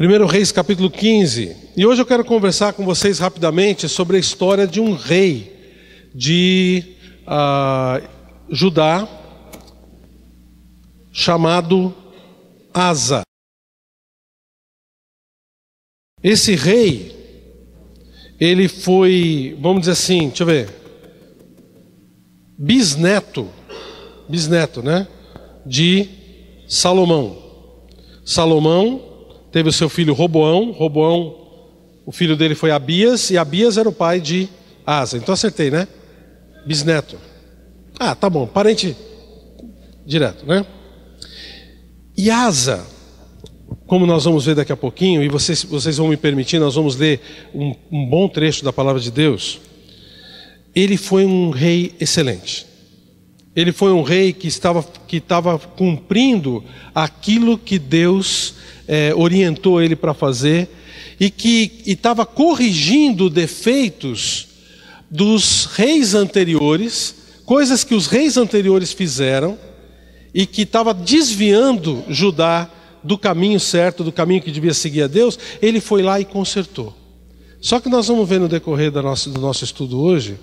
1 Reis capítulo 15. E hoje eu quero conversar com vocês rapidamente sobre a história de um rei de Judá chamado Asa. Esse rei, ele foi, vamos dizer assim, deixa eu ver, bisneto, né, de Salomão. Salomão teve o seu filho Roboão. O filho dele foi Abias, e Abias era o pai de Asa. Então acertei, né? Bisneto. Ah, tá bom, parente direto, né? E Asa, como nós vamos ver daqui a pouquinho, e vocês vão me permitir, nós vamos ler um bom trecho da palavra de Deus. Ele foi um rei excelente. Ele foi um rei que estava cumprindo aquilo que Deus orientou ele para fazer, e que estava corrigindo defeitos dos reis anteriores, coisas que os reis anteriores fizeram, e que estava desviando Judá do caminho certo, do caminho que devia seguir a Deus. Ele foi lá e consertou. Só que nós vamos ver no decorrer do nosso estudo hoje,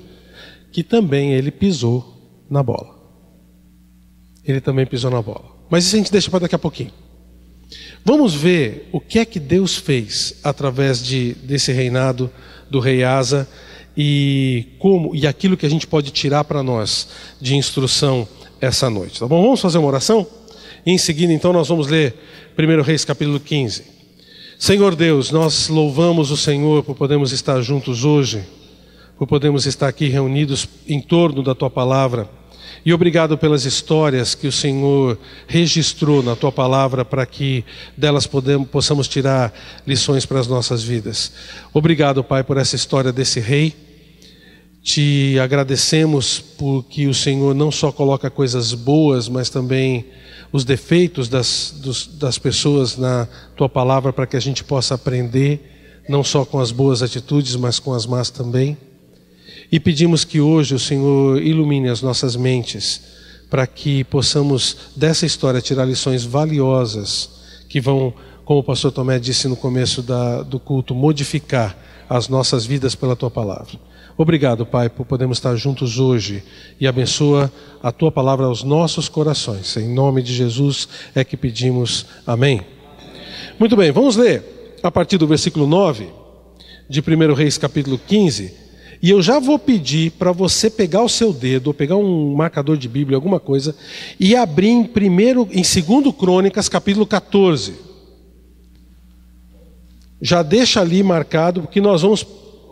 que também ele pisou na bola. Ele também pisou na bola. Mas isso a gente deixa para daqui a pouquinho. Vamos ver o que é que Deus fez através desse reinado do rei Asa, e aquilo que a gente pode tirar para nós de instrução essa noite, tá bom? Vamos fazer uma oração? E em seguida, então, nós vamos ler 1 Reis capítulo 15. Senhor Deus, nós louvamos o Senhor por podermos estar juntos hoje, por podermos estar aqui reunidos em torno da Tua Palavra. E obrigado pelas histórias que o Senhor registrou na Tua Palavra, para que delas possamos tirar lições para as nossas vidas. Obrigado, Pai, por essa história desse rei. Te agradecemos porque o Senhor não só coloca coisas boas, mas também os defeitos das pessoas na Tua Palavra, para que a gente possa aprender, não só com as boas atitudes, mas com as más também. E pedimos que hoje o Senhor ilumine as nossas mentes, para que possamos dessa história tirar lições valiosas, que vão, como o pastor Tomé disse no começo do culto, modificar as nossas vidas pela Tua Palavra. Obrigado, Pai, por podermos estar juntos hoje, e abençoa a Tua Palavra aos nossos corações. Em nome de Jesus é que pedimos. Amém. Muito bem, vamos ler a partir do versículo 9 de 1 Reis capítulo 15. E eu já vou pedir para você pegar o seu dedo, ou pegar um marcador de Bíblia, alguma coisa, e abrir em 2 Crônicas capítulo 14. Já deixa ali marcado, porque nós vamos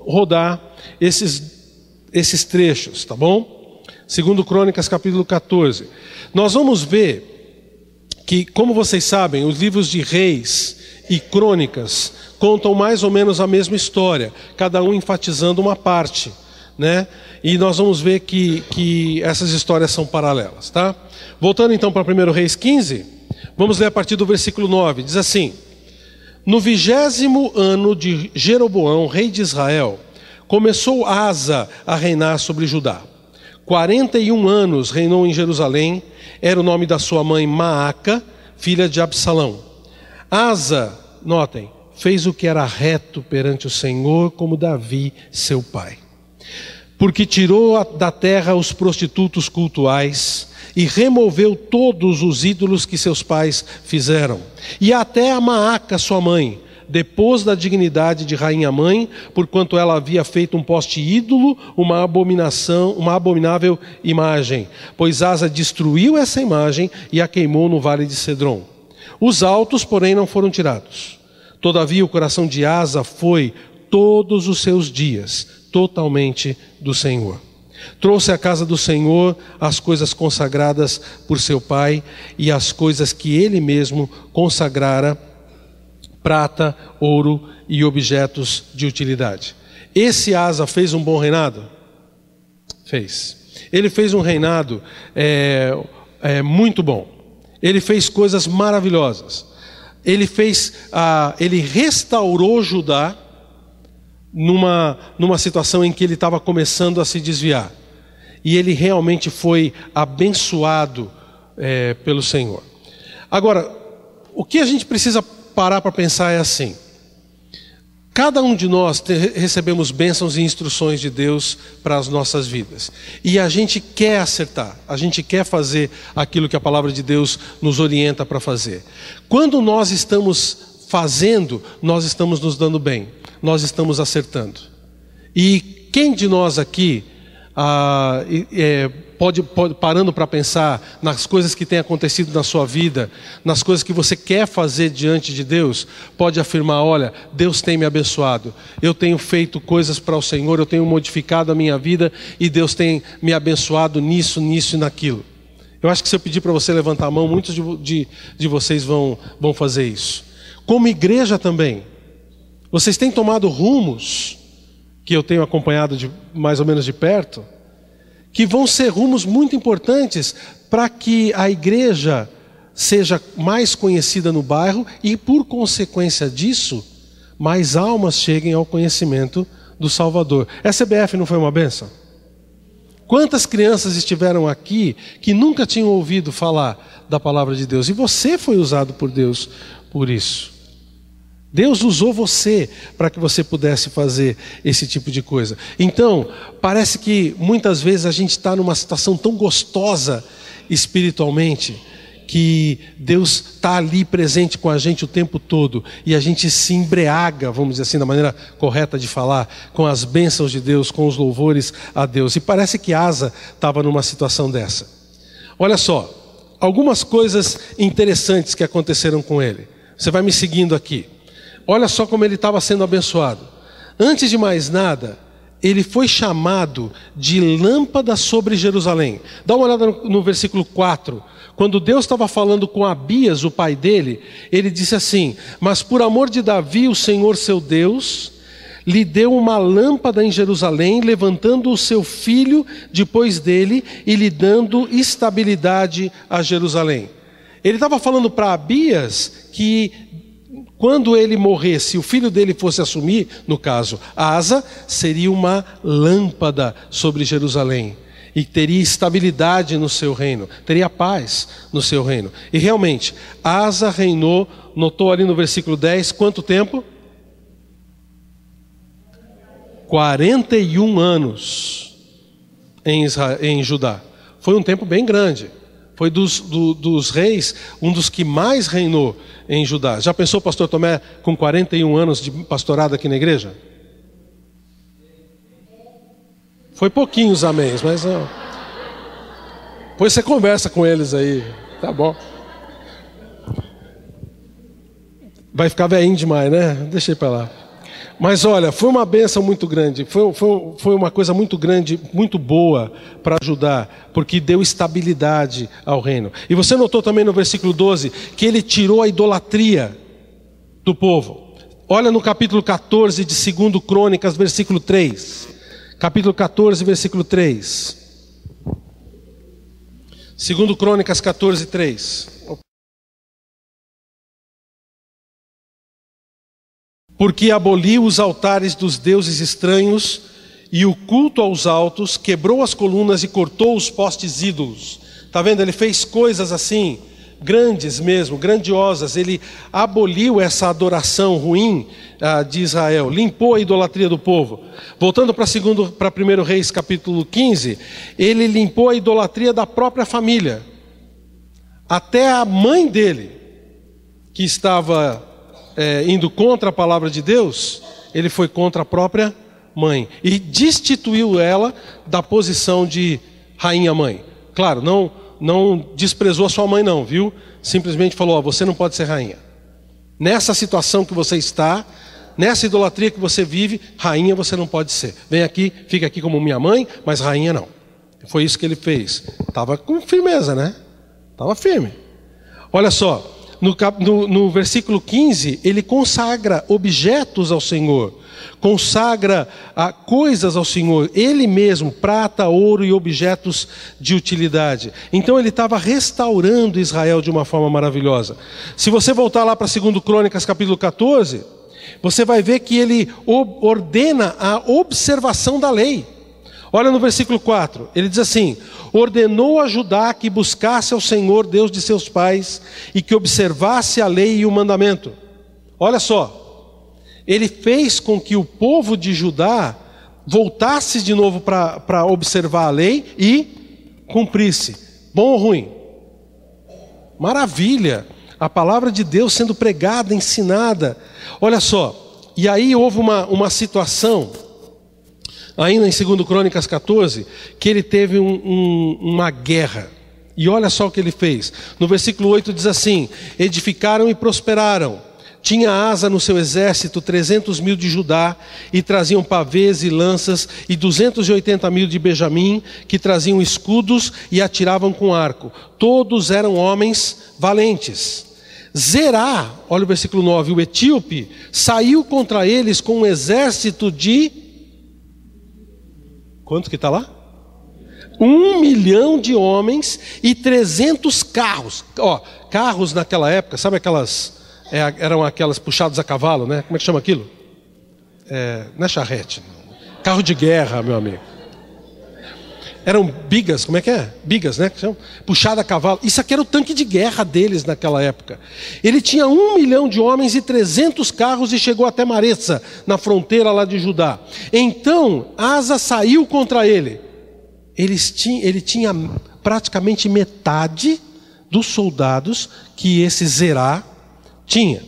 rodar esses trechos, tá bom? 2 Crônicas capítulo 14. Nós vamos ver que, como vocês sabem, os livros de Reis e Crônicas contam mais ou menos a mesma história, cada um enfatizando uma parte, né? E nós vamos ver que essas histórias são paralelas, tá? Voltando então para 1 Reis 15, vamos ler a partir do versículo 9. Diz assim: No 20º ano de Jeroboão, rei de Israel, começou Asa a reinar sobre Judá. 41 anos reinou em Jerusalém. Era o nome da sua mãe Maaca, filha de Absalão. Asa, notem, fez o que era reto perante o Senhor, como Davi, seu pai. Porque tirou da terra os prostitutos cultuais e removeu todos os ídolos que seus pais fizeram. E até a Maaca, sua mãe, depôs da dignidade de rainha-mãe, porquanto ela havia feito um poste ídolo, uma abominável imagem. Pois Asa destruiu essa imagem e a queimou no vale de Cedron. Os altos, porém, não foram tirados. Todavia o coração de Asa foi, todos os seus dias, totalmente do Senhor. Trouxe à casa do Senhor as coisas consagradas por seu pai, e as coisas que ele mesmo consagrara, prata, ouro e objetos de utilidade. Esse Asa fez um bom reinado? Fez. Ele fez um reinado muito bom. Ele fez coisas maravilhosas. Ele restaurou Judá numa situação em que ele estava começando a se desviar. E ele realmente foi abençoado pelo Senhor. Agora, o que a gente precisa parar para pensar é assim: cada um de nós recebemos bênçãos e instruções de Deus para as nossas vidas. E a gente quer acertar, a gente quer fazer aquilo que a palavra de Deus nos orienta para fazer. Quando nós estamos fazendo, nós estamos nos dando bem, nós estamos acertando. E quem de nós aqui pode parando para pensar nas coisas que têm acontecido na sua vida, nas coisas que você quer fazer diante de Deus, pode afirmar: olha, Deus tem me abençoado, eu tenho feito coisas para o Senhor, eu tenho modificado a minha vida e Deus tem me abençoado nisso e naquilo. Eu acho que se eu pedir para você levantar a mão, muitos de vocês vão fazer isso. Como igreja também, vocês têm tomado rumos que eu tenho acompanhado mais ou menos de perto, que vão ser rumos muito importantes para que a igreja seja mais conhecida no bairro e, por consequência disso, mais almas cheguem ao conhecimento do Salvador. Essa CBF não foi uma bênção? Quantas crianças estiveram aqui que nunca tinham ouvido falar da palavra de Deus? E você foi usado por Deus por isso. Deus usou você para que você pudesse fazer esse tipo de coisa. Então, parece que muitas vezes a gente está numa situação tão gostosa espiritualmente, que Deus está ali presente com a gente o tempo todo, e a gente se embriaga, vamos dizer assim, da maneira correta de falar, com as bênçãos de Deus, com os louvores a Deus. E parece que Asa estava numa situação dessa. Olha só, algumas coisas interessantes que aconteceram com ele. Você vai me seguindo aqui. Olha só como ele estava sendo abençoado. Antes de mais nada, ele foi chamado de lâmpada sobre Jerusalém. Dá uma olhada no versículo 4. Quando Deus estava falando com Abias, o pai dele, ele disse assim: mas por amor de Davi, o Senhor seu Deus, lhe deu uma lâmpada em Jerusalém, levantando o seu filho depois dele e lhe dando estabilidade a Jerusalém. Ele estava falando para Abias que quando ele morresse, o filho dele fosse assumir, no caso, Asa, seria uma lâmpada sobre Jerusalém. E teria estabilidade no seu reino, teria paz no seu reino. E realmente, Asa reinou, notou ali no versículo 10, quanto tempo? 41 anos em Judá. Foi um tempo bem grande. Foi dos reis, um dos que mais reinou em Judá. Já pensou, pastor Tomé, com 41 anos de pastorado aqui na igreja? Foi pouquinhos améns, mas não. Depois você conversa com eles aí, tá bom. Vai ficar velhinho demais, né? Deixa eu ir para lá. Mas olha, foi uma bênção muito grande, foi uma coisa muito grande, muito boa para ajudar, porque deu estabilidade ao reino. E você notou também no versículo 12, que ele tirou a idolatria do povo. Olha no capítulo 14 de 2 Crônicas, versículo 3. Capítulo 14, versículo 3. 2 Crônicas 14, 3. Porque aboliu os altares dos deuses estranhos e o culto aos altos, quebrou as colunas e cortou os postes ídolos. Está vendo? Ele fez coisas assim, grandes mesmo, grandiosas. Ele aboliu essa adoração ruim de Israel, limpou a idolatria do povo. Voltando para 1 Reis capítulo 15, ele limpou a idolatria da própria família. Até a mãe dele, que estava indo contra a palavra de Deus, ele foi contra a própria mãe e destituiu ela da posição de rainha-mãe. Claro, não desprezou a sua mãe não, viu? Simplesmente falou: você não pode ser rainha. Nessa situação que você está, nessa idolatria que você vive, rainha você não pode ser. Vem aqui, fica aqui como minha mãe, mas rainha não. Foi isso que ele fez. Estava com firmeza, né? Estava firme. Olha só, no versículo 15, ele consagra objetos ao Senhor, consagra coisas ao Senhor, ele mesmo, prata, ouro e objetos de utilidade. Então ele estava restaurando Israel de uma forma maravilhosa. Se você voltar lá para 2 Crônicas capítulo 14, você vai ver que ele ordena a observação da lei. Olha no versículo 4, ele diz assim: ordenou a Judá que buscasse ao Senhor, Deus de seus pais, e que observasse a lei e o mandamento. Olha só, ele fez com que o povo de Judá voltasse de novo para observar a lei e cumprisse. Bom ou ruim? Maravilha! A palavra de Deus sendo pregada, ensinada. Olha só, e aí houve uma situação, ainda em 2 Crônicas 14, que ele teve uma guerra. E olha só o que ele fez. No versículo 8 diz assim: edificaram e prosperaram. Tinha Asa no seu exército 300.000 de Judá, e traziam pavês e lanças, e 280.000 de Benjamim, que traziam escudos e atiravam com arco. Todos eram homens valentes. Zerá, olha o versículo 9, o etíope saiu contra eles com um exército de... Quanto que está lá? 1 milhão de homens e 300 carros. Carros naquela época, sabe aquelas... eram aquelas puxadas a cavalo, né? Como é que chama aquilo? Não é charrete. Carro de guerra, meu amigo. Eram bigas, como é que é? Bigas, né? Puxada a cavalo. Isso aqui era o tanque de guerra deles naquela época. Ele tinha 1 milhão de homens e 300 carros e chegou até Maressa, na fronteira lá de Judá. Então, Asa saiu contra ele. Ele tinha praticamente metade dos soldados que esse Zerá tinha.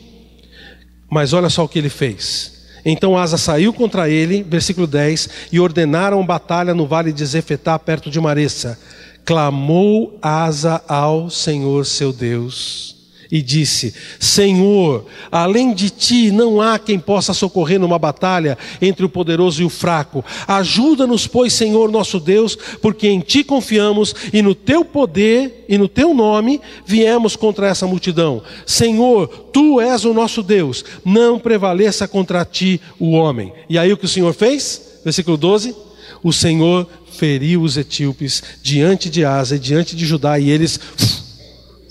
Mas olha só o que ele fez. Então Asa saiu contra ele, versículo 10, e ordenaram batalha no vale de Zefetá, perto de Maressa. Clamou Asa ao Senhor seu Deus e disse: Senhor, além de ti não há quem possa socorrer numa batalha entre o poderoso e o fraco. Ajuda-nos, pois, Senhor nosso Deus, porque em ti confiamos, e no teu poder e no teu nome viemos contra essa multidão. Senhor, tu és o nosso Deus, não prevaleça contra ti o homem. E aí o que o Senhor fez? Versículo 12: o Senhor feriu os etíopes diante de Asa e diante de Judá, e eles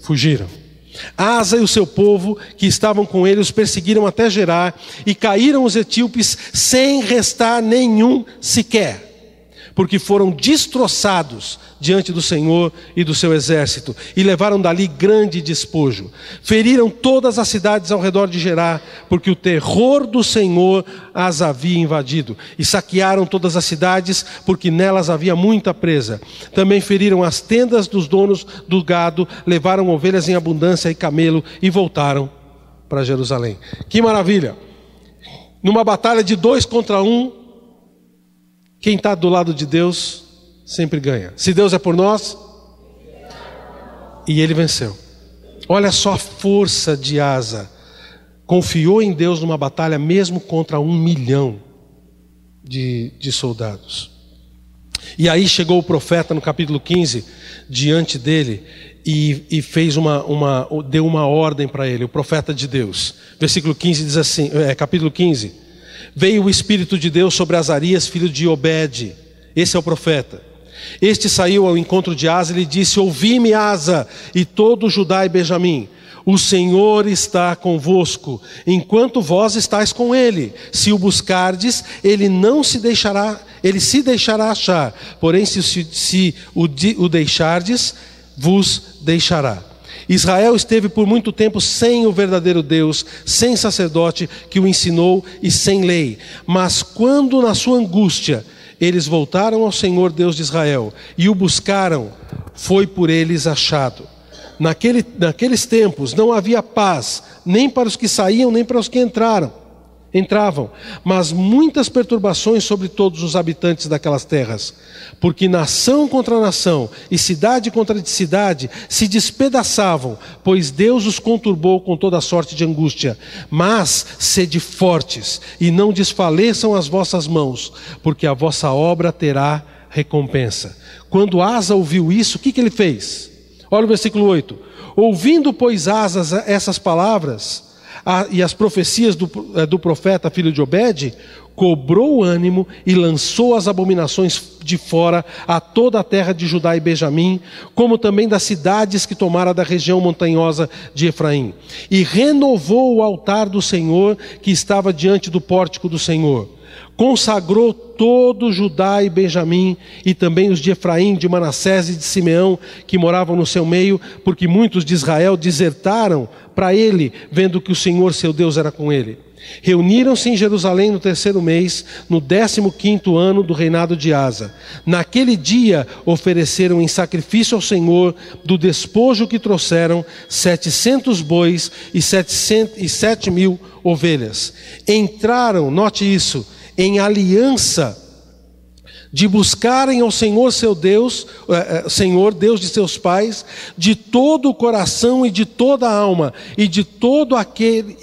fugiram. Asa e o seu povo que estavam com ele os perseguiram até Gerar, e caíram os etíopes sem restar nenhum sequer, porque foram destroçados diante do Senhor e do seu exército, e levaram dali grande despojo. Feriram todas as cidades ao redor de Gerar, porque o terror do Senhor as havia invadido, e saquearam todas as cidades, porque nelas havia muita presa. Também feriram as tendas dos donos do gado, levaram ovelhas em abundância e camelo, e voltaram para Jerusalém. Que maravilha! Numa batalha de 2 contra 1, quem está do lado de Deus sempre ganha. Se Deus é por nós, e ele venceu. Olha só a força de Asa. Confiou em Deus numa batalha mesmo contra 1 milhão de soldados. E aí chegou o profeta no capítulo 15 diante dele e fez deu uma ordem para ele, o profeta de Deus. Versículo 15 diz assim, capítulo 15: veio o Espírito de Deus sobre Azarias, filho de Obed. Esse é o profeta. Este saiu ao encontro de Asa e lhe disse: ouvi-me, Asa, e todo Judá e Benjamim. O Senhor está convosco, enquanto vós estáis com ele. Se o buscardes, ele se deixará achar. Porém, se o deixardes, vos deixará. Israel esteve por muito tempo sem o verdadeiro Deus, sem sacerdote que o ensinou e sem lei. Mas quando na sua angústia eles voltaram ao Senhor Deus de Israel e o buscaram, foi por eles achado. Naqueles tempos não havia paz, nem para os que saíam, nem para os que entravam, mas muitas perturbações sobre todos os habitantes daquelas terras, porque nação contra nação e cidade contra cidade se despedaçavam, pois Deus os conturbou com toda sorte de angústia. Mas sede fortes e não desfaleçam as vossas mãos, porque a vossa obra terá recompensa. Quando Asa ouviu isso, o que ele fez? Olha o versículo 8: ouvindo, pois, Asa essas palavras e as profecias do profeta filho de Obed, cobrou o ânimo e lançou as abominações de fora a toda a terra de Judá e Benjamim, como também das cidades que tomara da região montanhosa de Efraim. E renovou o altar do Senhor que estava diante do pórtico do Senhor. Consagrou todo Judá e Benjamim, e também os de Efraim, de Manassés e de Simeão, que moravam no seu meio, porque muitos de Israel desertaram para ele, vendo que o Senhor seu Deus era com ele. Reuniram-se em Jerusalém no 3º mês, no 15º ano do reinado de Asa. Naquele dia ofereceram em sacrifício ao Senhor, do despojo que trouxeram, 700 bois e 7.000 ovelhas. Entraram, note isso, em aliança de buscarem ao Senhor seu Deus, Senhor Deus de seus pais, de todo o coração e de toda a alma, e de todo aquele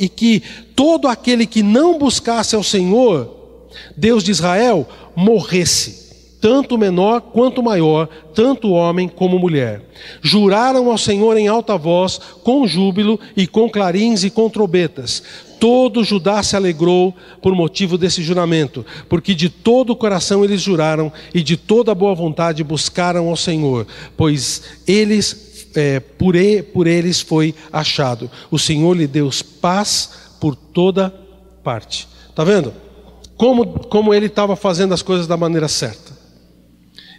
que não buscasse ao Senhor, Deus de Israel, morresse, tanto menor quanto maior, tanto homem como mulher. Juraram ao Senhor em alta voz, com júbilo e com clarins e com trombetas. Todo Judá se alegrou por motivo desse juramento, porque de todo o coração eles juraram e de toda a boa vontade buscaram ao Senhor, pois por eles foi achado. O Senhor lhe deu paz por toda parte. Está vendo? Como ele estava fazendo as coisas da maneira certa.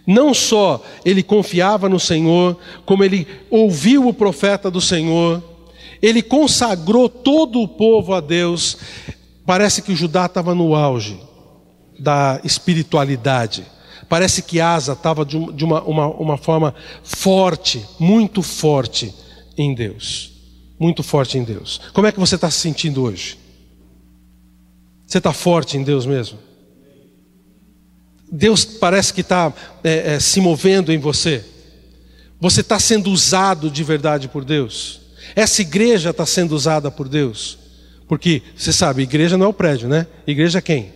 Não só ele confiava no Senhor, como ele ouviu o profeta do Senhor, ele consagrou todo o povo a Deus. Parece que o Judá estava no auge da espiritualidade. Parece que Asa estava de uma forma forte, muito forte em Deus. Muito forte em Deus. Como é que você está se sentindo hoje? Você está forte em Deus mesmo? Deus parece que está se movendo em você? Você está sendo usado de verdade por Deus? Essa igreja está sendo usada por Deus? Porque, você sabe, igreja não é o prédio, né? Igreja é quem?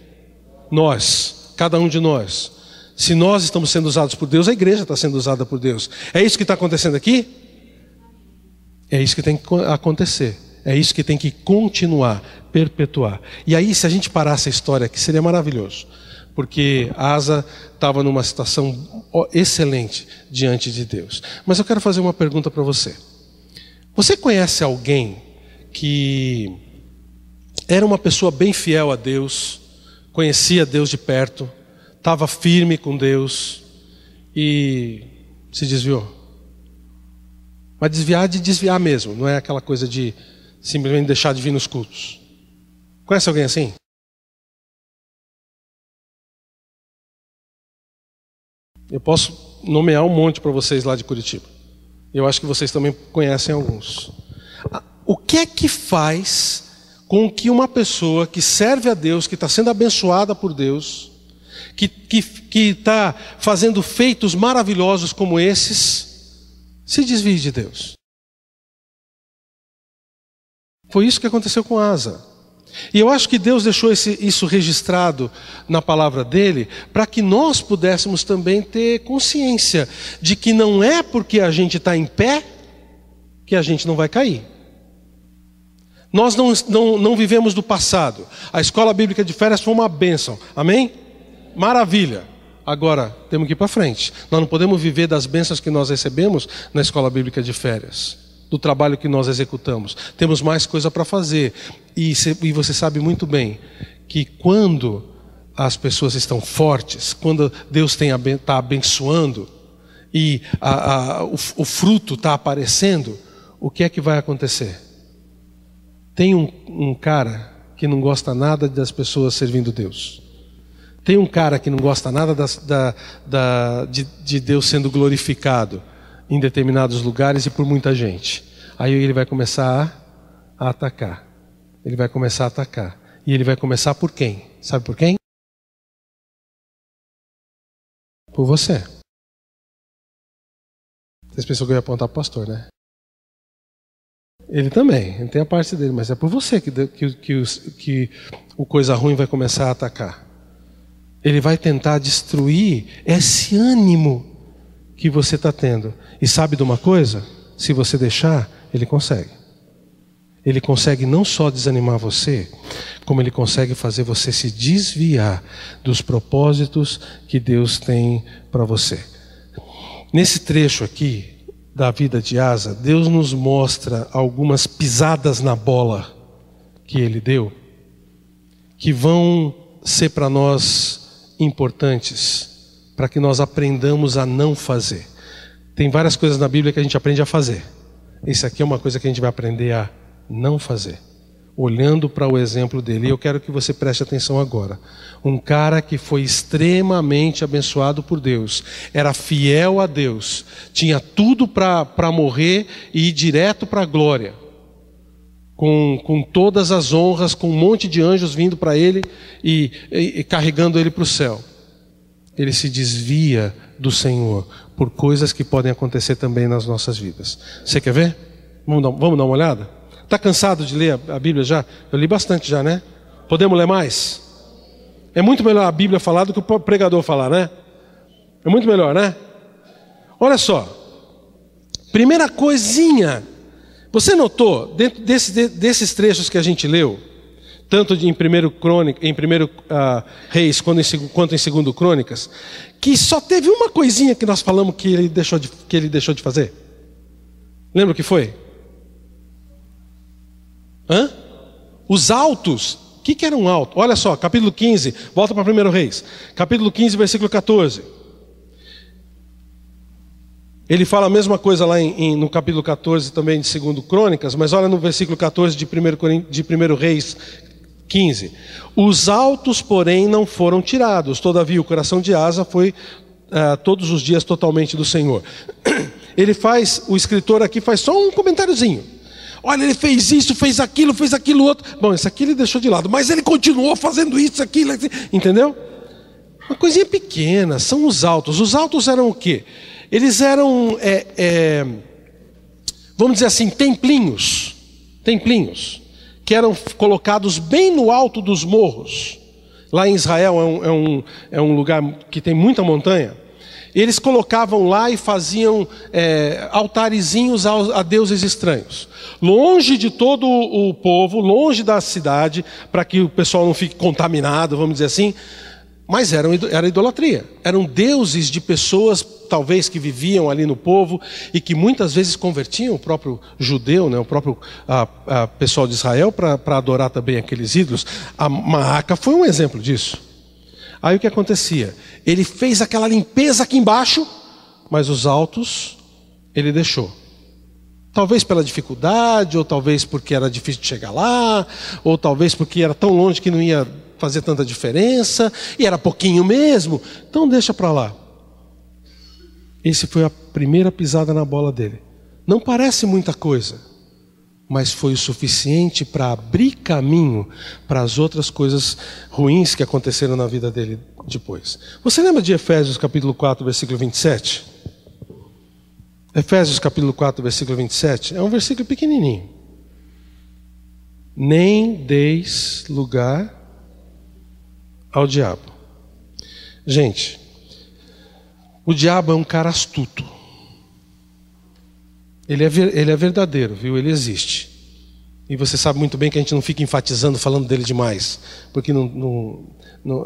Nós, cada um de nós. Se nós estamos sendo usados por Deus, a igreja está sendo usada por Deus. É isso que está acontecendo aqui? É isso que tem que acontecer. É isso que tem que continuar, perpetuar. E aí, se a gente parasse a história aqui, seria maravilhoso. Porque Asa estava numa situação excelente diante de Deus. Mas eu quero fazer uma pergunta para você. Você conhece alguém que era uma pessoa bem fiel a Deus, conhecia Deus de perto, estava firme com Deus e se desviou? Mas desviar de desviar mesmo, não é aquela coisa de simplesmente deixar de vir nos cultos. Conhece alguém assim? Eu posso nomear um monte para vocês lá de Curitiba. Eu acho que vocês também conhecem alguns. O que é que faz com que uma pessoa que serve a Deus, que está sendo abençoada por Deus, que está fazendo feitos maravilhosos como esses, se desvie de Deus? Foi isso que aconteceu com Asa. E eu acho que Deus deixou isso registrado na palavra dele, para que nós pudéssemos também ter consciência de que não é porque a gente está em pé que a gente não vai cair. Nós não vivemos do passado. A escola bíblica de férias foi uma bênção, amém? Maravilha. Agora, temos que ir para frente. Nós não podemos viver das bênçãos que nós recebemos na escola bíblica de férias, do trabalho que nós executamos. Temos mais coisa para fazer. E você sabe muito bem que quando as pessoas estão fortes, quando Deus está abençoando e o fruto está aparecendo, o que é que vai acontecer? Tem um cara que não gosta nada das pessoas servindo Deus. Tem um cara que não gosta nada de Deus sendo glorificado em determinados lugares e por muita gente. Aí ele vai começar a atacar. Ele vai começar a atacar. E ele vai começar por quem? Sabe por quem? Por você. Vocês pensam que eu ia apontar para o pastor, né? Ele também, ele tem a parte dele, mas é por você que o coisa ruim vai começar a atacar. Ele vai tentar destruir esse ânimo que você está tendo. E sabe de uma coisa? Se você deixar, ele consegue. Ele consegue não só desanimar você, como ele consegue fazer você se desviar dos propósitos que Deus tem para você. Nesse trecho aqui da vida de Asa, Deus nos mostra algumas pisadas na bola que ele deu, que vão ser para nós importantes para que nós aprendamos a não fazer. Tem várias coisas na Bíblia que a gente aprende a fazer. Esse aqui é uma coisa que a gente vai aprender a não fazer, olhando para o exemplo dele. E eu quero que você preste atenção agora. Um cara que foi extremamente abençoado por Deus, era fiel a Deus, tinha tudo para morrer e ir direto para a glória, com todas as honras, com um monte de anjos vindo para ele e carregando ele para o céu. Ele se desvia do Senhor por coisas que podem acontecer também nas nossas vidas. Você quer ver? Vamos dar uma olhada? Está cansado de ler a Bíblia já? Eu li bastante já, né? Podemos ler mais? É muito melhor a Bíblia falar do que o pregador falar, né? É muito melhor, né? Olha só. Primeira coisinha. Você notou, dentro desses trechos que a gente leu, tanto em 1 Reis quanto em 2 Crônicas, que só teve uma coisinha que nós falamos que ele deixou de fazer? Lembra o que foi? Os altos. O que era um alto? Olha só, capítulo 15, volta para 1 Reis, capítulo 15, versículo 14. Ele fala a mesma coisa lá no capítulo 14 também de 2 Crônicas, mas olha no versículo 14 de 1 Reis 15. Os altos, porém, não foram tirados, todavia o coração de Asa foi todos os dias totalmente do Senhor. O escritor aqui faz só um comentáriozinho. Olha, ele fez isso, fez aquilo outro. Bom, isso aqui ele deixou de lado, mas ele continuou fazendo isso, aquilo, entendeu? Uma coisinha pequena, são os altos. Os altos eram o quê? Eles eram, vamos dizer assim, templinhos, que eram colocados bem no alto dos morros. Lá em Israel é um lugar que tem muita montanha. Eles colocavam lá e faziam altarezinhos a deuses estranhos, longe de todo o povo, longe da cidade, para que o pessoal não fique contaminado, vamos dizer assim. Mas era idolatria, eram deuses de pessoas talvez que viviam ali no povo e que muitas vezes convertiam o próprio judeu, né, o próprio pessoal de Israel para adorar também aqueles ídolos. A Maaca foi um exemplo disso. Aí o que acontecia? Ele fez aquela limpeza aqui embaixo, mas os altos ele deixou. Talvez pela dificuldade, ou talvez porque era difícil de chegar lá, ou talvez porque era tão longe que não ia fazer tanta diferença, e era pouquinho mesmo, então deixa para lá. Esse foi a primeira pisada na bola dele. Não parece muita coisa, mas foi o suficiente para abrir caminho para as outras coisas ruins que aconteceram na vida dele depois. Você lembra de Efésios capítulo 4, versículo 27? Efésios capítulo 4, versículo 27, é um versículo pequenininho. Nem deis lugar ao diabo. Gente, o diabo é um cara astuto. Ele é verdadeiro, viu? Ele existe. E você sabe muito bem que a gente não fica enfatizando, falando dele demais, porque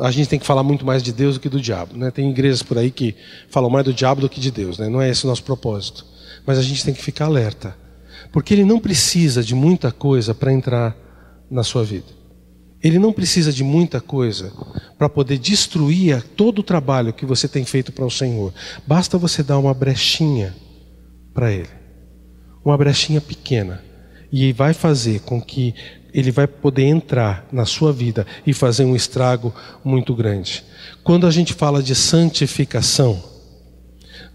a gente tem que falar muito mais de Deus do que do diabo, né? Tem igrejas por aí que falam mais do diabo do que de Deus, né? Não é esse o nosso propósito. Mas a gente tem que ficar alerta, porque ele não precisa de muita coisa para entrar na sua vida. Ele não precisa de muita coisa para poder destruir todo o trabalho que você tem feito para o Senhor. Basta você dar uma brechinha para ele. Uma brechinha pequena. E vai fazer com que ele vai poder entrar na sua vida e fazer um estrago muito grande. Quando a gente fala de santificação,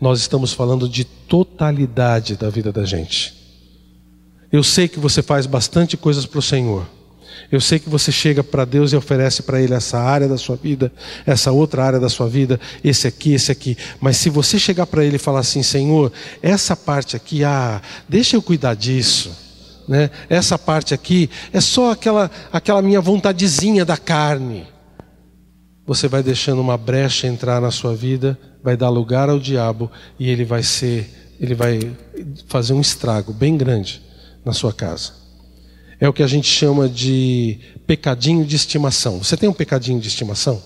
nós estamos falando de totalidade da vida da gente. Eu sei que você faz bastante coisas para o Senhor. Eu sei que você chega para Deus e oferece para Ele essa área da sua vida, essa outra área da sua vida, esse aqui. Mas se você chegar para Ele e falar assim: Senhor, essa parte aqui, deixa eu cuidar disso, né? Essa parte aqui é só aquela minha vontadezinha da carne. Você vai deixando uma brecha entrar na sua vida, vai dar lugar ao diabo e ele vai fazer um estrago bem grande na sua casa. É o que a gente chama de pecadinho de estimação. Você tem um pecadinho de estimação?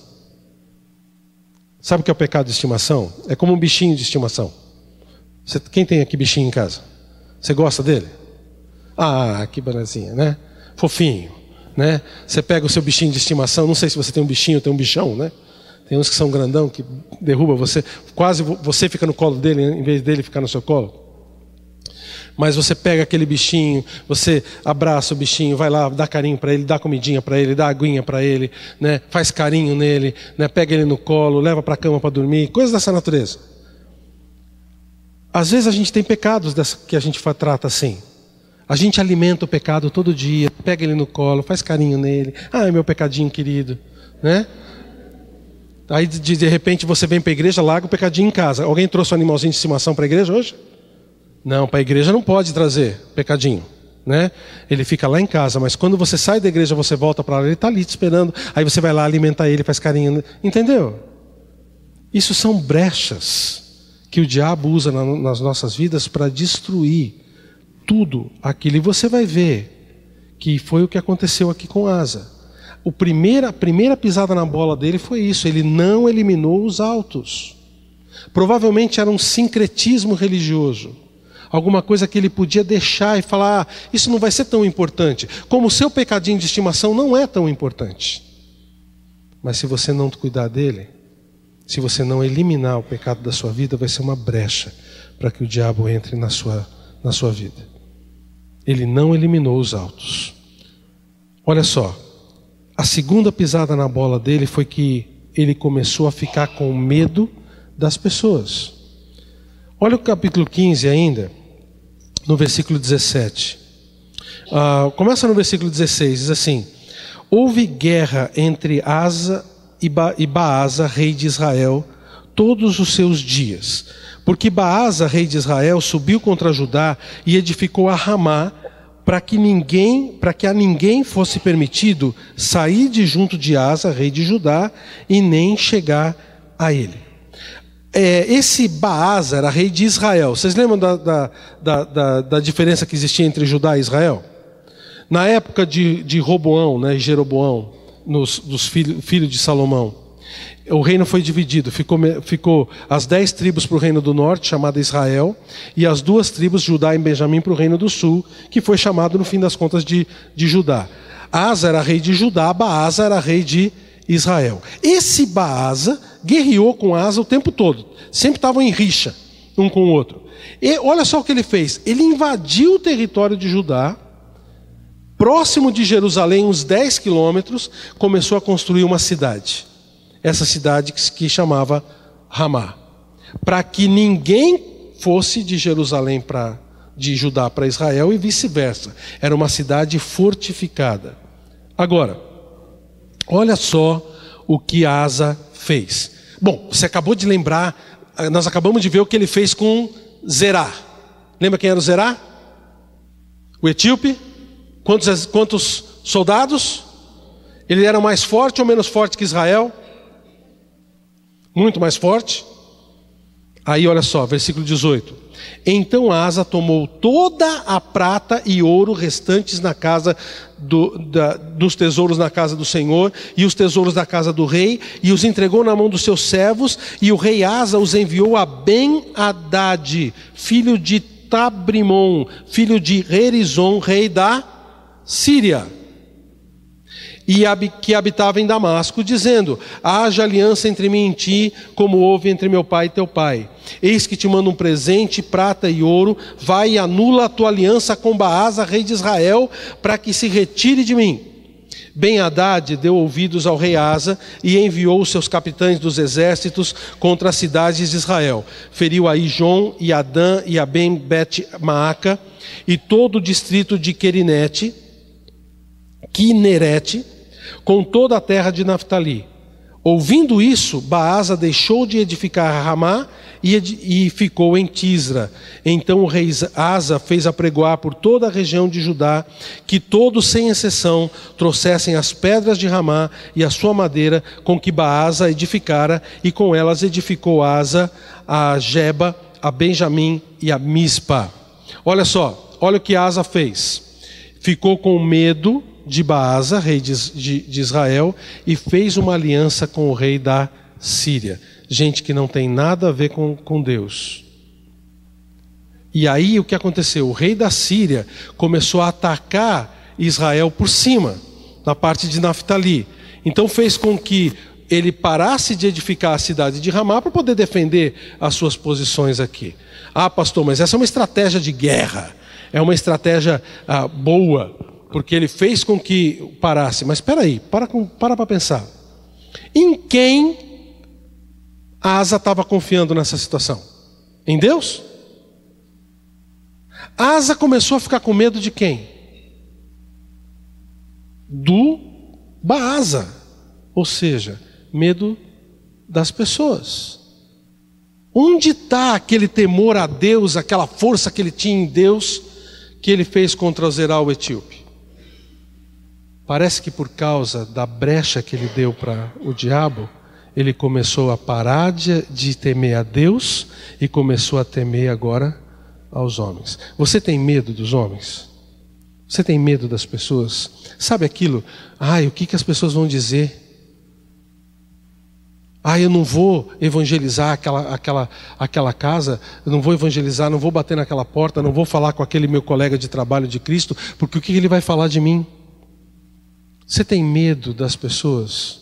Sabe o que é o pecado de estimação? É como um bichinho de estimação. Quem tem aqui bichinho em casa? Você gosta dele? Que belezinha, né? Fofinho, né? Você pega o seu bichinho de estimação, não sei se você tem um bichinho ou tem um bichão, né? Tem uns que são grandão, que derruba você, quase você fica no colo dele, em vez dele ficar no seu colo. Mas você pega aquele bichinho, você abraça o bichinho, vai lá, dá carinho para ele, dá comidinha para ele, dá aguinha para ele, né? Faz carinho nele, né? Pega ele no colo, leva para a cama para dormir, coisas dessa natureza. Às vezes a gente tem pecados que a gente trata assim. A gente alimenta o pecado todo dia, pega ele no colo, faz carinho nele. Ah, meu pecadinho querido, né? Aí de repente você vem para a igreja, larga o pecadinho em casa. Alguém trouxe um animalzinho de estimação para a igreja hoje? Não, para a igreja não pode trazer pecadinho, né? Ele fica lá em casa, mas quando você sai da igreja, você volta para lá, ele está ali te esperando. Aí você vai lá alimentar ele, faz carinho, entendeu? Isso são brechas que o diabo usa nas nossas vidas para destruir tudo aquilo. E você vai ver que foi o que aconteceu aqui com Asa. A primeira pisada na bola dele foi isso, ele não eliminou os altos. Provavelmente era um sincretismo religioso. Alguma coisa que ele podia deixar e falar, isso não vai ser tão importante. Como o seu pecadinho de estimação não é tão importante. Mas se você não cuidar dele, se você não eliminar o pecado da sua vida, vai ser uma brecha para que o diabo entre na sua vida. Ele não eliminou os altos. Olha só, a segunda pisada na bola dele foi que ele começou a ficar com medo das pessoas. Olha o capítulo 15 ainda, no versículo 17. Começa no versículo 16, diz assim: houve guerra entre Asa e Baasa, rei de Israel, todos os seus dias. Porque Baasa, rei de Israel, subiu contra Judá e edificou a Ramá, para que a ninguém fosse permitido sair de junto de Asa, rei de Judá, e nem chegar a ele. Esse Baasa era rei de Israel. Vocês lembram da diferença que existia entre Judá e Israel? Na época de Roboão, né, Jeroboão, dos filhos de Salomão, o reino foi dividido. Ficou as 10 tribos para o reino do norte, chamada Israel, e as 2 tribos, Judá e Benjamim, para o reino do sul, que foi chamado, no fim das contas, de Judá. Asa era rei de Judá, Baasa era rei de Israel. Esse Baasa guerreou com Asa o tempo todo. Sempre estavam em rixa, um com o outro. E olha só o que ele fez. Ele invadiu o território de Judá, próximo de Jerusalém, uns 10 quilômetros, começou a construir uma cidade. Essa cidade que chamava Ramá. Para que ninguém fosse de Jerusalém de Judá para Israel e vice-versa. Era uma cidade fortificada. Agora, olha só o que Asa fez. Bom, você acabou de lembrar, nós acabamos de ver o que ele fez com Zerá. Lembra quem era o Zerá? O etíope? Quantos soldados? Ele era mais forte ou menos forte que Israel? Muito mais forte. Aí olha só, versículo 18. Então Asa tomou toda a prata e ouro restantes na casa dos tesouros na casa do Senhor e os tesouros da casa do rei, e os entregou na mão dos seus servos, e o rei Asa os enviou a Ben-Hadad, filho de Tabrimon, filho de Rerizon, rei da Síria, e que habitava em Damasco, dizendo: haja aliança entre mim e ti, como houve entre meu pai e teu pai. Eis que te mando um presente, prata e ouro. Vai e anula a tua aliança com Baasa, rei de Israel, para que se retire de mim. Ben-Hadad deu ouvidos ao rei Asa e enviou os seus capitães dos exércitos contra as cidades de Israel. Feriu a Ijon e Adã e a Ben-Bet-Maaca e todo o distrito de Quinerete, com toda a terra de Naftali. Ouvindo isso, Baasa deixou de edificar Ramá e ficou em Tisra. Então o rei Asa fez apregoar por toda a região de Judá que todos, sem exceção, trouxessem as pedras de Ramá e a sua madeira com que Baasa edificara, e com elas edificou Asa a Geba, a Benjamim e a Mispa. Olha só, olha o que Asa fez. Ficou com medo de Baasa, rei de Israel, e fez uma aliança com o rei da Síria. Gente que não tem nada a ver com Deus. E aí o que aconteceu? O rei da Síria começou a atacar Israel por cima, na parte de Naftali. Então fez com que ele parasse de edificar a cidade de Ramá para poder defender as suas posições aqui. Ah, pastor, mas essa é uma estratégia de guerra, é uma estratégia boa, porque ele fez com que parasse. Mas espera aí, para pensar. Em quem Asa estava confiando nessa situação? Em Deus? Asa começou a ficar com medo de quem? Do Baasa, ou seja, medo das pessoas. Onde está aquele temor a Deus, aquela força que ele tinha em Deus, que ele fez contra Zerá o etíope? Parece que por causa da brecha que ele deu para o diabo, ele começou a parar de temer a Deus e começou a temer agora aos homens. Você tem medo dos homens? Você tem medo das pessoas? Sabe aquilo? O que as pessoas vão dizer? Eu não vou evangelizar aquela casa, eu não vou evangelizar, não vou bater naquela porta, não vou falar com aquele meu colega de trabalho de Cristo, porque o que ele vai falar de mim? Você tem medo das pessoas?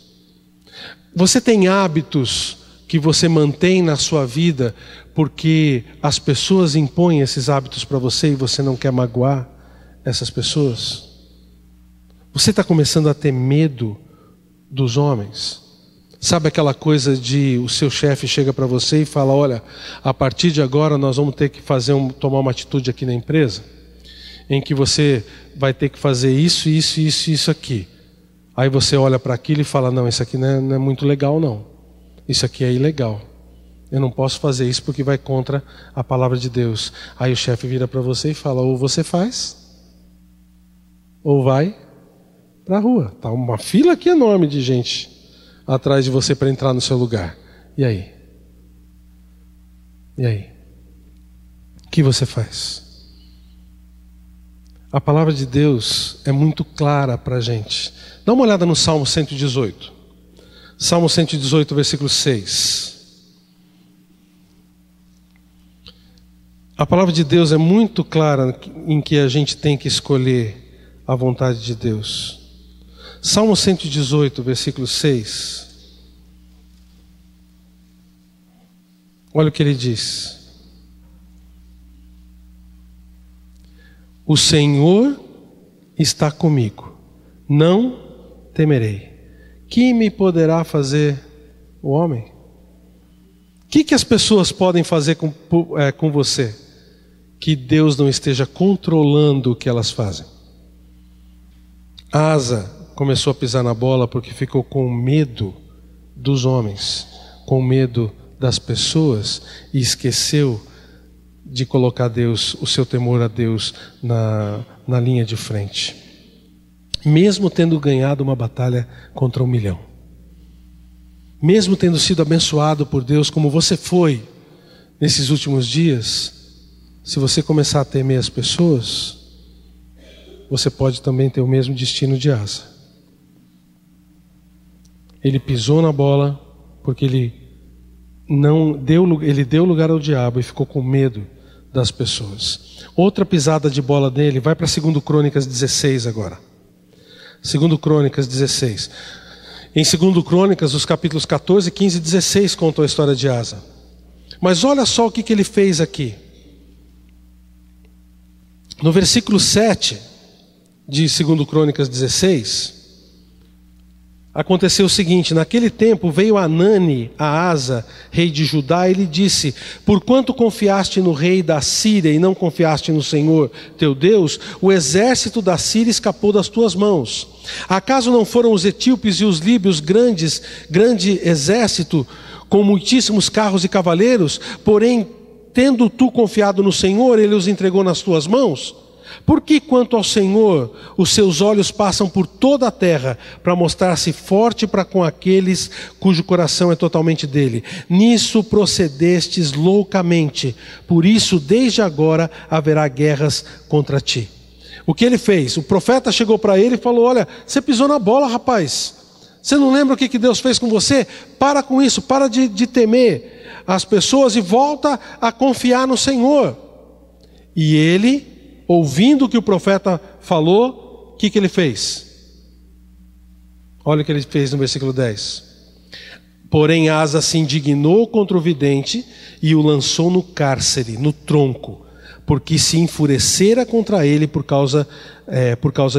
Você tem hábitos que você mantém na sua vida porque as pessoas impõem esses hábitos para você e você não quer magoar essas pessoas? Você está começando a ter medo dos homens? Sabe aquela coisa de o seu chefe chega para você e fala: olha, a partir de agora nós vamos ter que tomar uma atitude aqui na empresa, em que você vai ter que fazer isso aqui. Aí você olha para aquilo e fala: não, isso aqui não é muito legal não. Isso aqui é ilegal. Eu não posso fazer isso porque vai contra a palavra de Deus. Aí o chefe vira para você e fala: ou você faz, ou vai para a rua. Está uma fila aqui enorme de gente atrás de você para entrar no seu lugar. E aí? E aí? O que você faz? A palavra de Deus é muito clara para a gente. Dá uma olhada no Salmo 118. Salmo 118, versículo 6. A palavra de Deus é muito clara em que a gente tem que escolher a vontade de Deus. Salmo 118, versículo 6. Olha o que ele diz. O Senhor está comigo, não temerei. Que me poderá fazer o homem? O que as pessoas podem fazer com você que Deus não esteja controlando o que elas fazem? Asa começou a pisar na bola porque ficou com medo dos homens, com medo das pessoas, e esqueceu de colocar Deus, o seu temor a Deus na linha de frente. Mesmo tendo ganhado uma batalha contra 1 milhão, mesmo tendo sido abençoado por Deus como você foi nesses últimos dias, se você começar a temer as pessoas, você pode também ter o mesmo destino de Asa. Ele pisou na bola porque ele deu lugar ao diabo e ficou com medo das pessoas. Outra pisada de bola dele, vai para 2 Crônicas 16 agora. 2 Crônicas 16. Em 2 Crônicas, os capítulos 14, 15 e 16 contam a história de Asa. Mas olha só o que ele fez aqui. No versículo 7 de 2 Crônicas 16, aconteceu o seguinte: naquele tempo veio Anani a Asa, rei de Judá, e lhe disse: porquanto confiaste no rei da Síria e não confiaste no Senhor teu Deus, o exército da Síria escapou das tuas mãos. Acaso não foram os etíopes e os líbios grande exército, com muitíssimos carros e cavaleiros? Porém, tendo tu confiado no Senhor, ele os entregou nas tuas mãos? Porque quanto ao Senhor, os seus olhos passam por toda a terra para mostrar-se forte para com aqueles cujo coração é totalmente dele. Nisso procedestes loucamente, por isso desde agora haverá guerras contra ti. O que ele fez? O profeta chegou para ele e falou: olha, você pisou na bola, rapaz. Você não lembra o que Deus fez com você? Para com isso, para de temer as pessoas e volta a confiar no Senhor. E ele, ouvindo o que o profeta falou, o que ele fez? Olha o que ele fez no versículo 10. Porém Asa se indignou contra o vidente e o lançou no cárcere, no tronco, porque se enfurecera contra ele por causa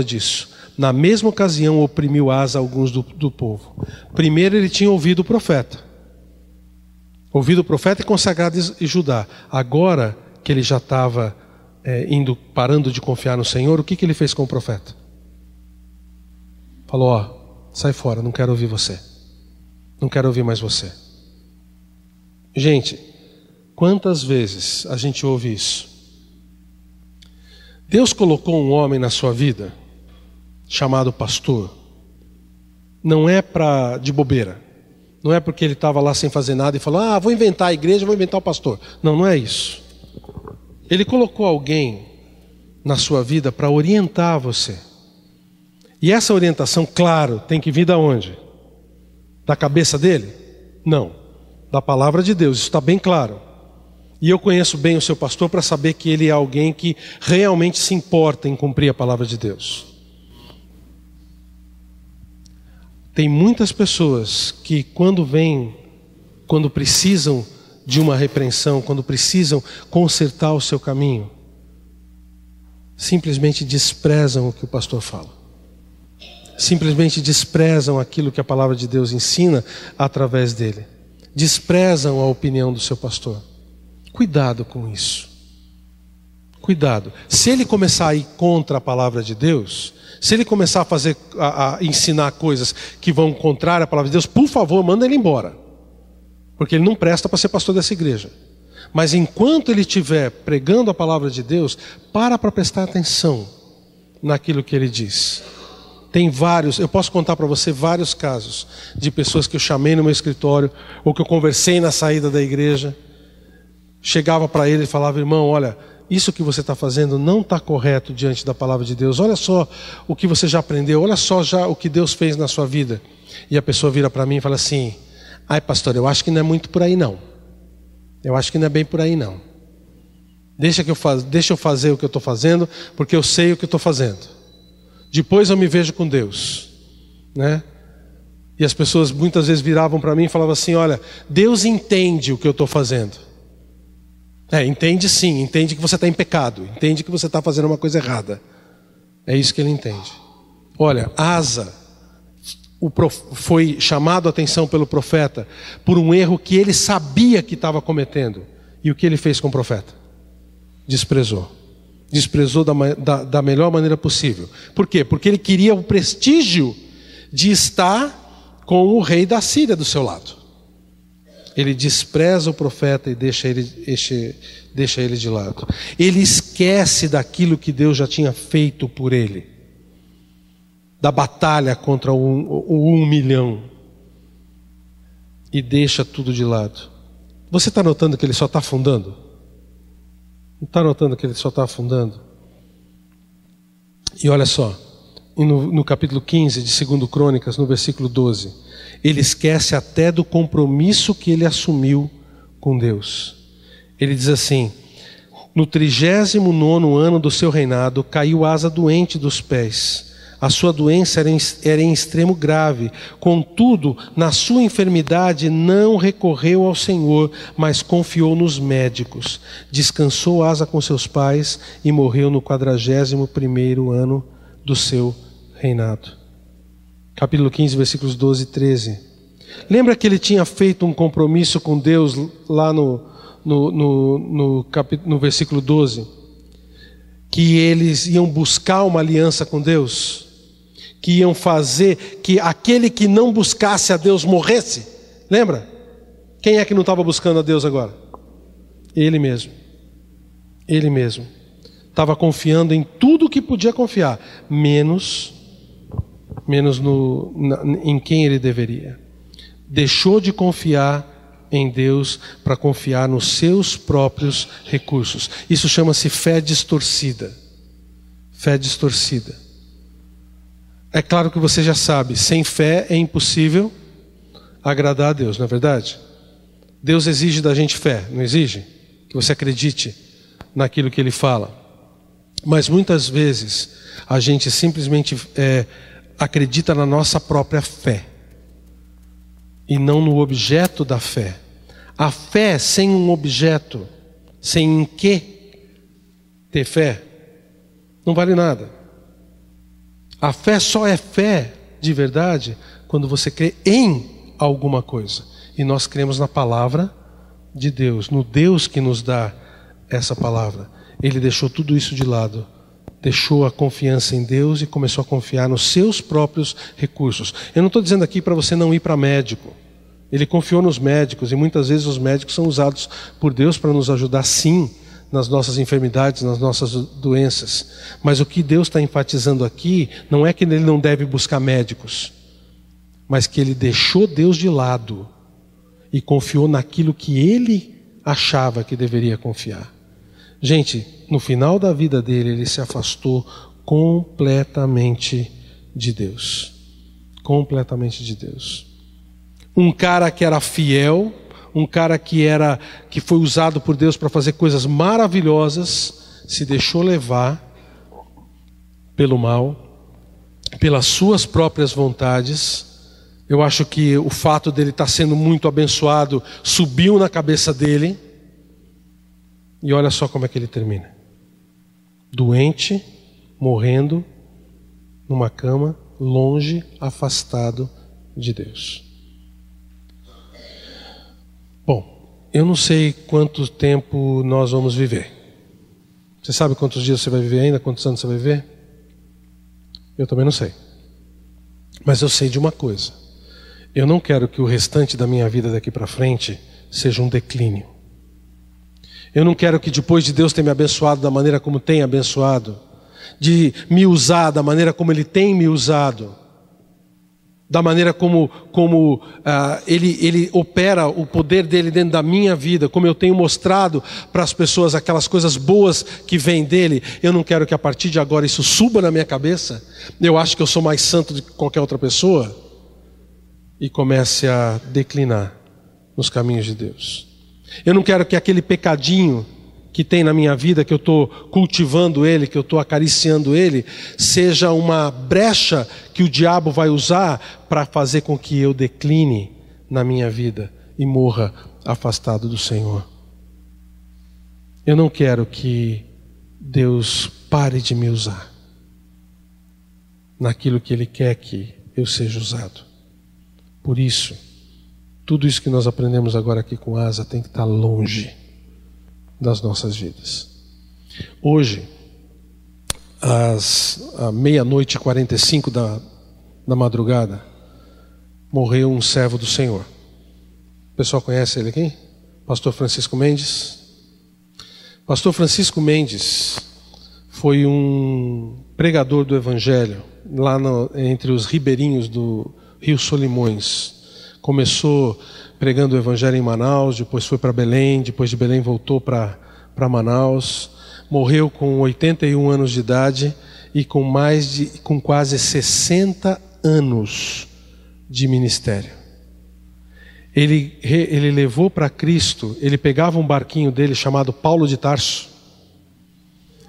disso. Na mesma ocasião oprimiu Asa alguns do povo. Primeiro ele tinha ouvido o profeta. Ouvido o profeta e consagrado em Judá. Agora que ele já estava parando de confiar no Senhor, o que ele fez com o profeta? Falou, ó, sai fora, não quero ouvir você. Não quero ouvir mais você. Gente, quantas vezes a gente ouve isso? Deus colocou um homem na sua vida, chamado pastor, não é de bobeira. Não é porque ele estava lá sem fazer nada e falou, vou inventar a igreja, vou inventar o pastor. Não, não é isso. Ele colocou alguém na sua vida para orientar você. E essa orientação, claro, tem que vir da onde? Da cabeça dele? Não. Da palavra de Deus, isso está bem claro. E eu conheço bem o seu pastor para saber que ele é alguém que realmente se importa em cumprir a palavra de Deus. Tem muitas pessoas que quando precisam de uma repreensão, quando precisam consertar o seu caminho, simplesmente desprezam o que o pastor fala. Simplesmente desprezam aquilo que a palavra de Deus ensina através dele. Desprezam a opinião do seu pastor. Cuidado com isso. Cuidado. Se ele começar a ir contra a palavra de Deus, se ele começar a ensinar coisas que vão contrário à palavra de Deus, por favor, manda ele embora. Porque ele não presta para ser pastor dessa igreja. Mas enquanto ele estiver pregando a palavra de Deus, para prestar atenção naquilo que ele diz. Eu posso contar para você vários casos de pessoas que eu chamei no meu escritório, ou que eu conversei na saída da igreja, chegava para ele e falava, irmão, olha, isso que você está fazendo não está correto diante da palavra de Deus, olha só o que você já aprendeu, olha só já o que Deus fez na sua vida. E a pessoa vira para mim e fala assim, ai pastor, eu acho que não é muito por aí não, eu acho que não é bem por aí não, deixa eu fazer o que eu estou fazendo, porque eu sei o que eu estou fazendo. Depois eu me vejo com Deus, né? E as pessoas muitas vezes viravam para mim e falavam assim, olha, Deus entende o que eu estou fazendo. Entende sim, entende que você está em pecado, entende que você está fazendo uma coisa errada. É isso que ele entende. Olha, Asa foi chamado a atenção pelo profeta por um erro que ele sabia que estava cometendo. E o que ele fez com o profeta? Desprezou. Desprezou da melhor maneira possível. Por quê? Porque ele queria o prestígio de estar com o rei da Síria do seu lado. Ele despreza o profeta e deixa ele de lado. Ele esquece daquilo que Deus já tinha feito por ele. Da batalha contra o 1 milhão. E deixa tudo de lado. Você está notando que ele só está afundando? Não está notando que ele só está afundando? E olha só, no capítulo 15 de 2 Crônicas, no versículo 12, ele esquece até do compromisso que ele assumiu com Deus. Ele diz assim, no 39º ano do seu reinado, caiu Asa doente dos pés. A sua doença era em extremo grave. Contudo, na sua enfermidade não recorreu ao Senhor, mas confiou nos médicos. Descansou Asa com seus pais e morreu no 41º ano do seu reinado. Capítulo 15, versículos 12 e 13. Lembra que ele tinha feito um compromisso com Deus lá no versículo 12? Que eles iam buscar uma aliança com Deus? Que iam fazer que aquele que não buscasse a Deus morresse? Lembra? Quem é que não estava buscando a Deus agora? Ele mesmo. Ele mesmo. Estava confiando em tudo que podia confiar, menos em quem ele deveria. Deixou de confiar em Deus para confiar nos seus próprios recursos. Isso chama-se fé distorcida. Fé distorcida. É claro que você já sabe, sem fé é impossível agradar a Deus, não é verdade? Deus exige da gente fé, não exige? Que você acredite naquilo que Ele fala. Mas muitas vezes a gente simplesmente acredita na nossa própria fé. e não no objeto da fé. A fé sem um objeto, sem em que ter fé, não vale nada. A fé só é fé de verdade quando você crê em alguma coisa. E nós cremos na palavra de Deus, no Deus que nos dá essa palavra. Ele deixou tudo isso de lado, deixou a confiança em Deus e começou a confiar nos seus próprios recursos. Eu não estou dizendo aqui para você não ir para médico. Ele confiou nos médicos, e muitas vezes os médicos são usados por Deus para nos ajudar, sim, nas nossas enfermidades, nas nossas doenças. Mas o que Deus está enfatizando aqui não é que ele não deve buscar médicos, mas que ele deixou Deus de lado e confiou naquilo que ele achava que deveria confiar. Gente, no final da vida dele, ele se afastou completamente de Deus. Completamente de Deus. Um cara que era fiel, um cara que foi usado por Deus para fazer coisas maravilhosas, se deixou levar pelo mal, pelas suas próprias vontades. Eu acho que o fato dele estar sendo muito abençoado subiu na cabeça dele. E olha só como é que ele termina. Doente, morrendo, numa cama, longe, afastado de Deus. Bom, eu não sei quanto tempo nós vamos viver. Você sabe quantos dias você vai viver ainda? Quantos anos você vai viver? Eu também não sei. Mas eu sei de uma coisa. Eu não quero que o restante da minha vida daqui para frente seja um declínio. Eu não quero que depois de Deus ter me abençoado da maneira como tem abençoado, de me usar da maneira como Ele tem me usado, da maneira como ele opera o poder dele dentro da minha vida, como eu tenho mostrado para as pessoas aquelas coisas boas que vêm dele. Eu não quero que a partir de agora isso suba na minha cabeça, eu acho que eu sou mais santo do que qualquer outra pessoa, e comece a declinar nos caminhos de Deus. Eu não quero que aquele pecadinho que tem na minha vida, que eu estou cultivando ele, que eu estou acariciando ele, seja uma brecha que o diabo vai usar para fazer com que eu decline na minha vida e morra afastado do Senhor. Eu não quero que Deus pare de me usar naquilo que Ele quer que eu seja usado. Por isso, tudo isso que nós aprendemos agora aqui com Asa tem que estar longe das nossas vidas. Hoje, às 00:45 da madrugada, morreu um servo do Senhor. O pessoal conhece ele aqui? Pastor Francisco Mendes. Pastor Francisco Mendes foi um pregador do Evangelho lá entre os ribeirinhos do Rio Solimões. Começou pregando o Evangelho em Manaus, depois foi para Belém, depois de Belém voltou para Manaus. Morreu com 81 anos de idade e com quase 60 anos de ministério. Ele levou para Cristo, ele pegava um barquinho dele chamado Paulo de Tarso.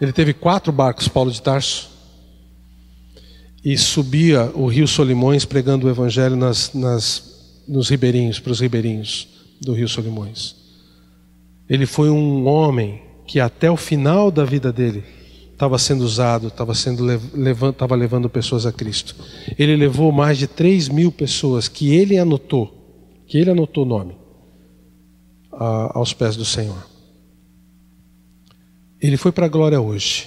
Ele teve 4 barcos, Paulo de Tarso, e subia o Rio Solimões pregando o Evangelho nos ribeirinhos, para os ribeirinhos do Rio Solimões. Ele foi um homem que até o final da vida dele estava sendo usado, estava levando pessoas a Cristo. Ele levou mais de 3.000 pessoas que ele anotou o nome aos pés do Senhor. Ele foi para a glória hoje.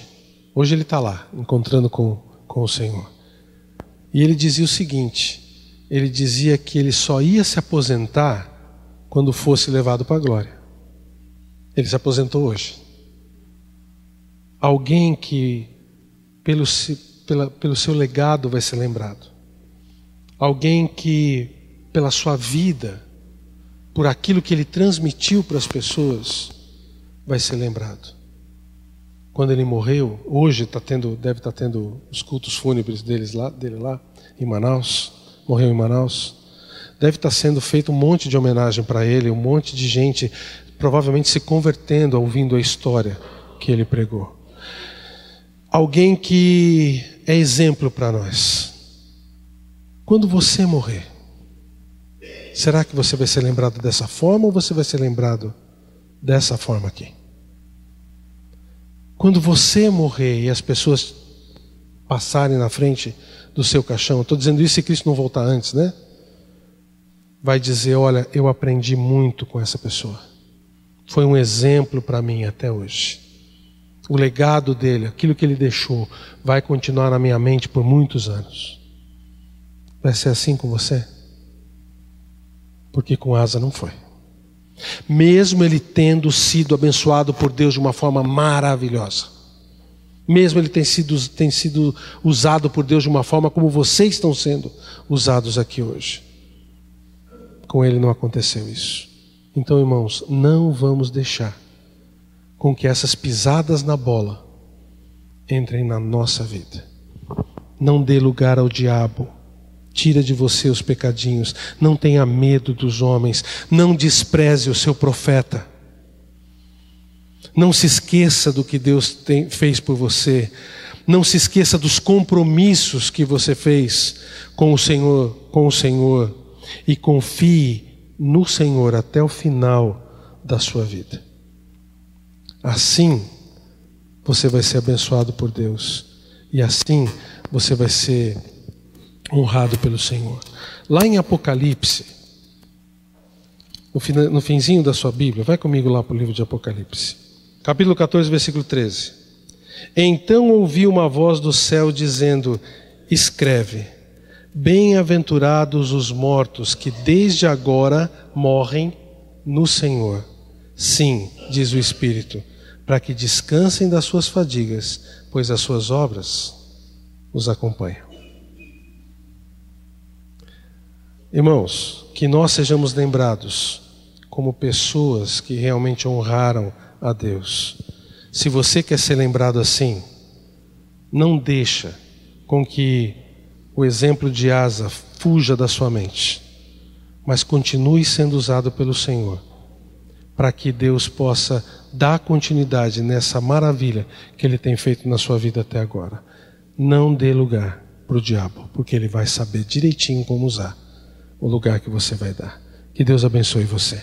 Hoje ele está lá, encontrando com o Senhor. E ele dizia o seguinte, ele dizia que ele só ia se aposentar quando fosse levado para a glória. Ele se aposentou hoje. Alguém que pelo seu legado vai ser lembrado. Alguém que pela sua vida, por aquilo que ele transmitiu para as pessoas, vai ser lembrado. Quando ele morreu, hoje deve estar tendo os cultos fúnebres dele lá em Manaus. Morreu em Manaus. Deve estar sendo feito um monte de homenagem para ele, um monte de gente provavelmente se convertendo, ouvindo a história que ele pregou. Alguém que é exemplo para nós. Quando você morrer, será que você vai ser lembrado dessa forma ou você vai ser lembrado dessa forma aqui? Quando você morrer e as pessoas passarem na frente do seu caixão, eu estou dizendo isso se Cristo não voltar antes, né? Vai dizer, olha, eu aprendi muito com essa pessoa. Foi um exemplo para mim até hoje. O legado dele, aquilo que ele deixou, vai continuar na minha mente por muitos anos. Vai ser assim com você? Porque com Asa não foi. Mesmo ele tendo sido abençoado por Deus de uma forma maravilhosa, mesmo ele tem sido usado por Deus de uma forma como vocês estão sendo usados aqui hoje, com ele não aconteceu isso. Então, irmãos, não vamos deixar com que essas pisadas na bola entrem na nossa vida. Não dê lugar ao diabo. Tira de você os pecadinhos. Não tenha medo dos homens. Não despreze o seu profeta. Não se esqueça do que Deus fez por você. Não se esqueça dos compromissos que você fez com o Senhor. E confie no Senhor até o final da sua vida. Assim, você vai ser abençoado por Deus. E assim, você vai ser honrado pelo Senhor. Lá em Apocalipse, no finzinho da sua Bíblia, vai comigo lá para o livro de Apocalipse. Capítulo 14, versículo 13. Então ouvi uma voz do céu dizendo, escreve, bem-aventurados os mortos que desde agora morrem no Senhor. Sim, diz o Espírito, para que descansem das suas fadigas, pois as suas obras os acompanham. Irmãos, que nós sejamos lembrados como pessoas que realmente honraram a Deus. Se você quer ser lembrado assim, não deixa com que o exemplo de Asa fuja da sua mente, mas continue sendo usado pelo Senhor, para que Deus possa dar continuidade nessa maravilha que Ele tem feito na sua vida até agora. Não dê lugar para o diabo, porque ele vai saber direitinho como usar o lugar que você vai dar. Que Deus abençoe você.